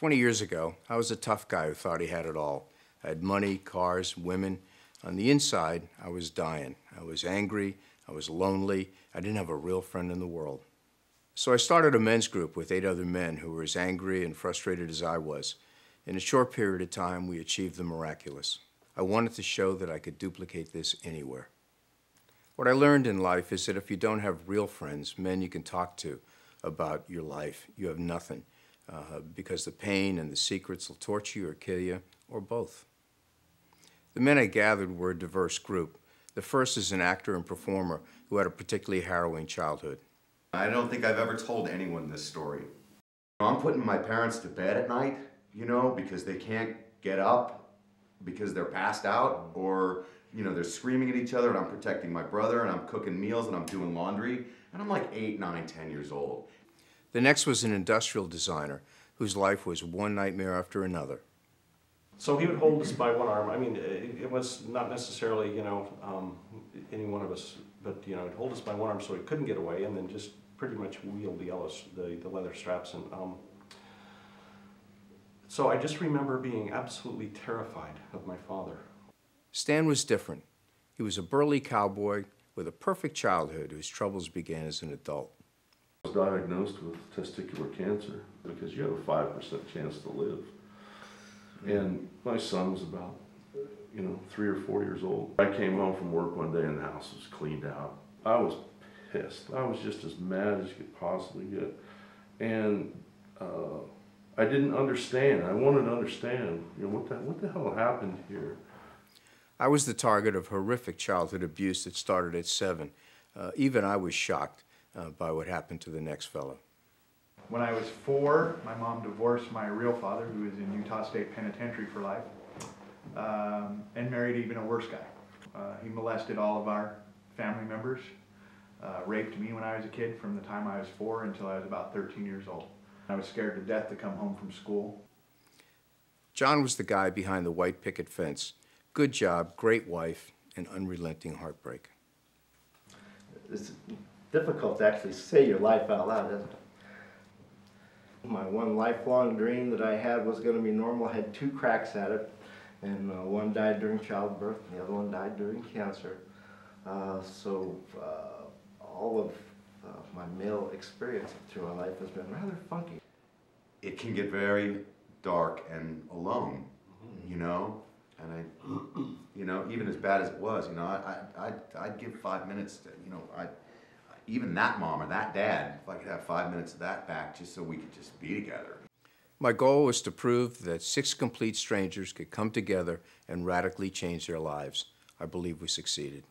20 years ago, I was a tough guy who thought he had it all. I had money, cars, women. On the inside, I was dying. I was angry, I was lonely, I didn't have a real friend in the world. So I started a men's group with 8 other men who were as angry and frustrated as I was. In a short period of time, we achieved the miraculous. I wanted to show that I could duplicate this anywhere. What I learned in life is that if you don't have real friends, men you can talk to about your life, you have nothing. Because the pain and the secrets will torture you or kill you, or both. The men I gathered were a diverse group. The first is an actor and performer who had a particularly harrowing childhood. I don't think I've ever told anyone this story. I'm putting my parents to bed at night, because they can't get up because they're passed out, or, they're screaming at each other, and I'm protecting my brother, and I'm cooking meals, and I'm doing laundry, and I'm like 8, 9, 10 years old. The next was an industrial designer whose life was one nightmare after another. So he would hold us by one arm. I mean, it was not necessarily, any one of us, but, he'd hold us by one arm so he couldn't get away, and then just pretty much wield the leather straps. And so I just remember being absolutely terrified of my father. Stan was different. He was a burly cowboy with a perfect childhood whose troubles began as an adult. I was diagnosed with testicular cancer because you have a 5% chance to live. And my son was about, 3 or 4 years old. I came home from work one day and the house was cleaned out. I was pissed. I was just as mad as you could possibly get. And I didn't understand. I wanted to understand, what the hell happened here? I was the target of horrific childhood abuse that started at 7. Even I was shocked by what happened to the next fellow. When I was 4, my mom divorced my real father, who was in Utah State Penitentiary for life, and married even a worse guy. He molested all of our family members, raped me when I was a kid from the time I was 4 until I was about 13 years old. I was scared to death to come home from school. John was the guy behind the white picket fence. Good job, great wife, and unrelenting heartbreak. It's difficult to actually say your life out loud, isn't it? My one lifelong dream that I had was going to be normal. I had 2 cracks at it, and one died during childbirth, and the other one died during cancer. So all of my male experience through my life has been rather funky. It can get very dark and alone, and even as bad as it was, I'd give 5 minutes to, even that mom or that dad, if I could have 5 minutes of that back just so we could just be together. My goal was to prove that 6 complete strangers could come together and radically change their lives. I believe we succeeded.